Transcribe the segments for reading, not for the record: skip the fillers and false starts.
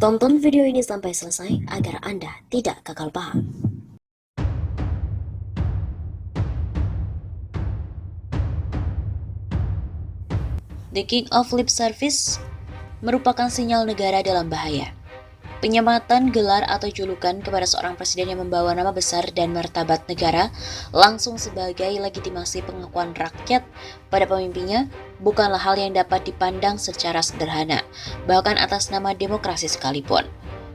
Tonton video ini sampai selesai agar Anda tidak gagal paham. The King of Lip Service merupakan sinyal negara dalam bahaya. Penyematan gelar atau julukan kepada seorang presiden yang membawa nama besar dan martabat negara langsung sebagai legitimasi pengakuan rakyat pada pemimpinnya bukanlah hal yang dapat dipandang secara sederhana, bahkan atas nama demokrasi sekalipun.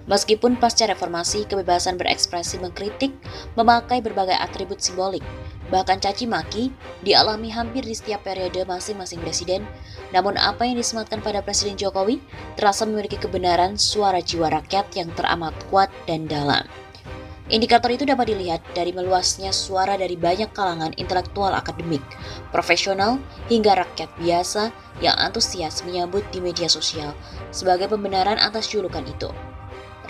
Meskipun pasca reformasi, kebebasan berekspresi mengkritik, memakai berbagai atribut simbolik, bahkan caci maki dialami hampir di setiap periode masing-masing presiden, namun apa yang disematkan pada Presiden Jokowi terasa memiliki kebenaran suara jiwa rakyat yang teramat kuat dan dalam. Indikator itu dapat dilihat dari meluasnya suara dari banyak kalangan intelektual akademik, profesional, hingga rakyat biasa yang antusias menyambut di media sosial sebagai pembenaran atas julukan itu.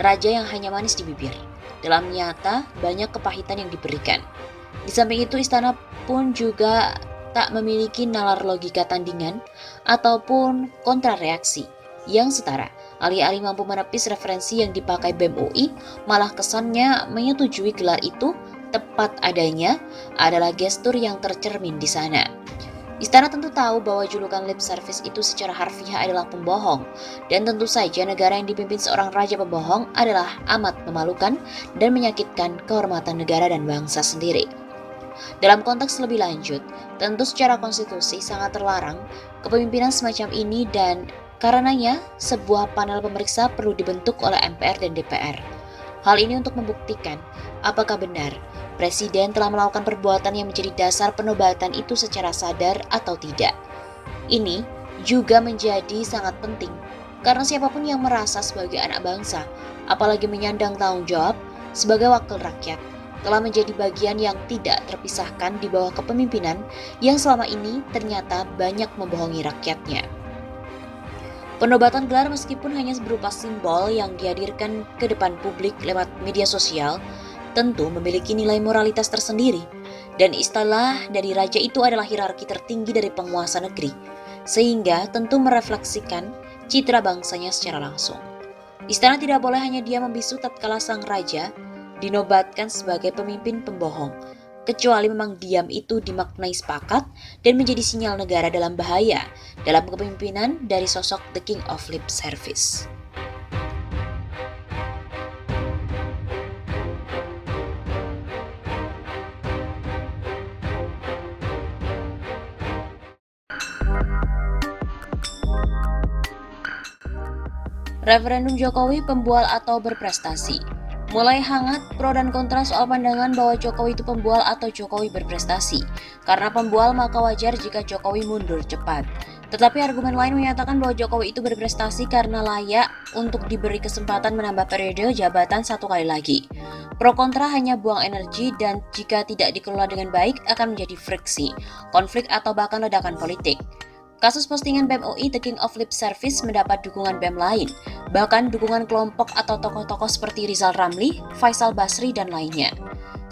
Raja yang hanya manis di bibir, dalam nyata banyak kepahitan yang diberikan. Di samping itu, istana pun juga tak memiliki nalar logika tandingan ataupun kontrareaksi yang setara. Alih-alih mampu menepis referensi yang dipakai BEM UI, malah kesannya menyetujui gelar itu tepat adanya adalah gestur yang tercermin di sana. Istana tentu tahu bahwa julukan lip service itu secara harfiah adalah pembohong, dan tentu saja negara yang dipimpin seorang raja pembohong adalah amat memalukan dan menyakitkan kehormatan negara dan bangsa sendiri. Dalam konteks lebih lanjut, tentu secara konstitusi sangat terlarang kepemimpinan semacam ini dan karenanya sebuah panel pemeriksa perlu dibentuk oleh MPR dan DPR. Hal ini untuk membuktikan apakah benar Presiden telah melakukan perbuatan yang menjadi dasar penobatan itu secara sadar atau tidak. Ini juga menjadi sangat penting karena siapapun yang merasa sebagai anak bangsa, apalagi menyandang tanggung jawab sebagai wakil rakyat, telah menjadi bagian yang tidak terpisahkan di bawah kepemimpinan yang selama ini ternyata banyak membohongi rakyatnya. Penobatan gelar meskipun hanya berupa simbol yang dihadirkan ke depan publik lewat media sosial, tentu memiliki nilai moralitas tersendiri, dan istilah dari raja itu adalah hierarki tertinggi dari penguasa negeri, sehingga tentu merefleksikan citra bangsanya secara langsung. Istana tidak boleh hanya dia membisu tatkala sang raja dinobatkan sebagai pemimpin pembohong, kecuali memang diam itu dimaknai sepakat dan menjadi sinyal negara dalam bahaya dalam kepemimpinan dari sosok The King of Lip Service. Referendum Jokowi pembual atau berprestasi. Mulai hangat pro dan kontra soal pandangan bahwa Jokowi itu pembual atau Jokowi berprestasi. Karena pembual maka wajar jika Jokowi mundur cepat. Tetapi argumen lain menyatakan bahwa Jokowi itu berprestasi karena layak untuk diberi kesempatan menambah periode jabatan satu kali lagi. Pro kontra hanya buang energi dan jika tidak dikelola dengan baik akan menjadi friksi, konflik atau bahkan ledakan politik. Kasus postingan BEM UI The King of Lip Service mendapat dukungan BEM lain, bahkan dukungan kelompok atau tokoh-tokoh seperti Rizal Ramli, Faisal Basri, dan lainnya.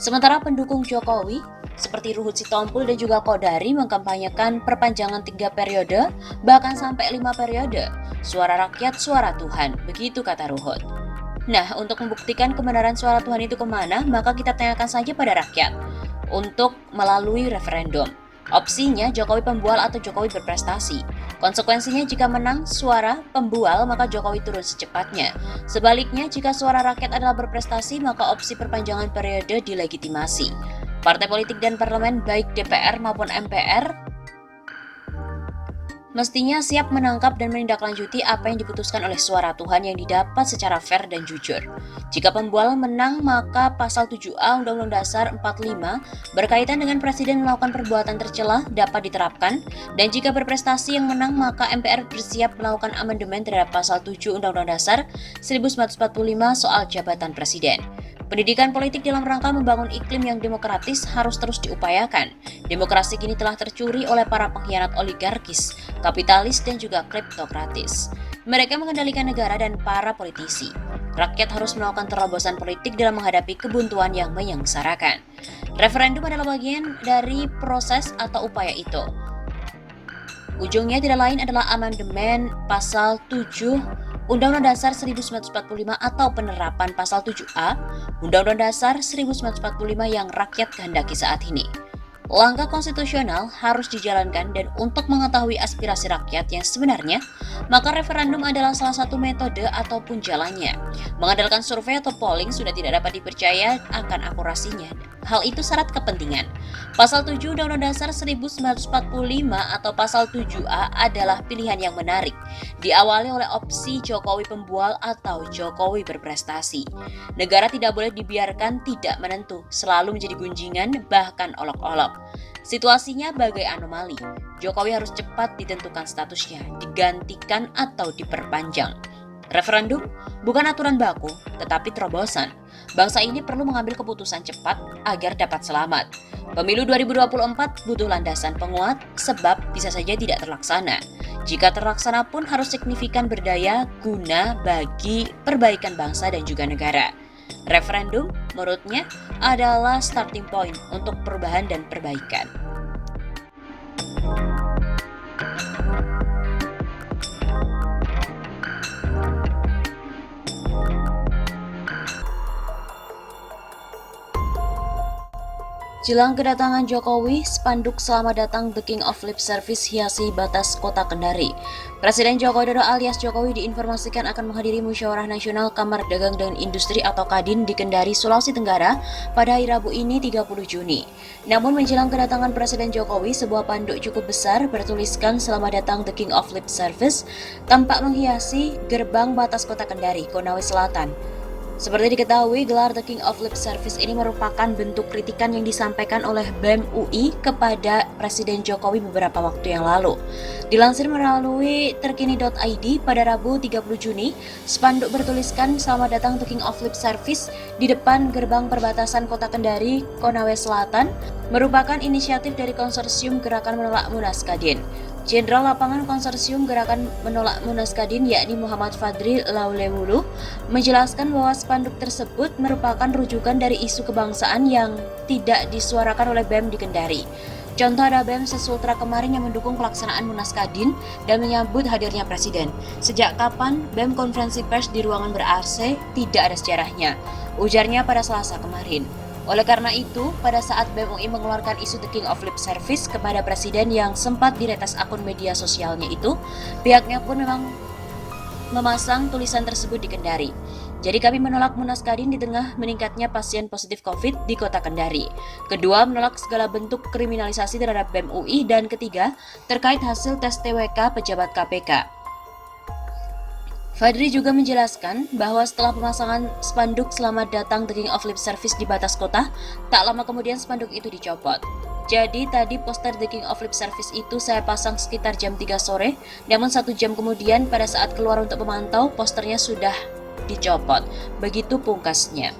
Sementara pendukung Jokowi, seperti Ruhut Sitompul dan juga Kodari mengkampanyekan perpanjangan 3 periode, bahkan sampai 5 periode. Suara rakyat, suara Tuhan, begitu kata Ruhut. Nah, untuk membuktikan kebenaran suara Tuhan itu kemana, maka kita tanyakan saja pada rakyat untuk melalui referendum. Opsinya Jokowi pembual atau Jokowi berprestasi. Konsekuensinya jika menang suara pembual maka Jokowi turun secepatnya. Sebaliknya jika suara rakyat adalah berprestasi maka opsi perpanjangan periode dilegitimasi. Partai politik dan parlemen baik DPR maupun MPR mestinya siap menangkap dan menindaklanjuti apa yang diputuskan oleh suara Tuhan yang didapat secara fair dan jujur. Jika pembual menang, maka pasal 7A Undang-Undang Dasar 45 berkaitan dengan presiden melakukan perbuatan tercela dapat diterapkan, dan jika berprestasi yang menang, maka MPR bersiap melakukan amandemen terhadap pasal 7 Undang-Undang Dasar 1945 soal jabatan presiden. Pendidikan politik dalam rangka membangun iklim yang demokratis harus terus diupayakan. Demokrasi kini telah tercuri oleh para pengkhianat oligarkis, kapitalis, dan juga kleptokratis. Mereka mengendalikan negara dan para politisi. Rakyat harus melakukan terobosan politik dalam menghadapi kebuntuan yang menyengsarakan. Referendum adalah bagian dari proses atau upaya itu. Ujungnya tidak lain adalah amandemen pasal 7 Undang-Undang Dasar 1945 atau penerapan Pasal 7A Undang-Undang Dasar 1945 yang rakyat kehendaki saat ini. Langkah konstitusional harus dijalankan dan untuk mengetahui aspirasi rakyat yang sebenarnya, maka referendum adalah salah satu metode ataupun jalannya. Mengandalkan survei atau polling sudah tidak dapat dipercaya akan akurasinya. Hal itu syarat kepentingan. Pasal 7 Undang-Undang Dasar 1945 atau Pasal 7A adalah pilihan yang menarik, diawali oleh opsi Jokowi pembual atau Jokowi berprestasi. Negara tidak boleh dibiarkan tidak menentu, selalu menjadi gunjingan bahkan olok-olok. Situasinya bagai anomali. Jokowi harus cepat ditentukan statusnya, digantikan atau diperpanjang. Referendum bukan aturan baku, tetapi terobosan. Bangsa ini perlu mengambil keputusan cepat agar dapat selamat. Pemilu 2024 butuh landasan penguat sebab bisa saja tidak terlaksana. Jika terlaksana pun harus signifikan berdaya guna bagi perbaikan bangsa dan juga negara. Referendum, menurutnya, adalah starting point untuk perubahan dan perbaikan. Jelang kedatangan Jokowi, spanduk selamat datang The King of Lip Service hiasi batas kota Kendari. Presiden Joko Widodo alias Jokowi diinformasikan akan menghadiri Musyawarah Nasional Kamar Dagang dan Industri atau Kadin di Kendari, Sulawesi Tenggara pada hari Rabu ini 30 Juni. Namun menjelang kedatangan Presiden Jokowi, sebuah panduk cukup besar bertuliskan selamat datang The King of Lip Service tampak menghiasi gerbang batas kota Kendari, Konawe Selatan. Seperti diketahui, gelar The King of Lip Service ini merupakan bentuk kritikan yang disampaikan oleh BEM UI kepada Presiden Jokowi beberapa waktu yang lalu. Dilansir melalui terkini.id pada Rabu 30 Juni, spanduk bertuliskan selamat datang The King of Lip Service di depan gerbang perbatasan Kota Kendari, Konawe Selatan, merupakan inisiatif dari Konsorsium Gerakan Menolak Munas Kadin. Jenderal Lapangan Konsorsium Gerakan Menolak Munas Kadin yakni Muhammad Fadri Laulewulu menjelaskan bahwa spanduk tersebut merupakan rujukan dari isu kebangsaan yang tidak disuarakan oleh BEM di Kendari. Contoh ada BEM Sesultra kemarin yang mendukung pelaksanaan Munas Kadin dan menyambut hadirnya Presiden. Sejak kapan BEM konferensi pers di ruangan ber-AC tidak ada sejarahnya, ujarnya pada Selasa kemarin. Oleh karena itu, pada saat BEM UI mengeluarkan isu The King of Lip Service kepada Presiden yang sempat diretas akun media sosialnya itu, pihaknya pun memang memasang tulisan tersebut di Kendari. Jadi kami menolak Munas Kadin di tengah meningkatnya pasien positif COVID di kota Kendari. Kedua, menolak segala bentuk kriminalisasi terhadap BEM UI. Dan ketiga, terkait hasil tes TWK pejabat KPK. Fadri juga menjelaskan bahwa setelah pemasangan spanduk selamat datang The King of Lip Service di batas kota, tak lama kemudian spanduk itu dicopot. Jadi tadi poster The King of Lip Service itu saya pasang sekitar jam 3 sore, namun 1 jam kemudian pada saat keluar untuk memantau, posternya sudah dicopot. Begitu pungkasnya.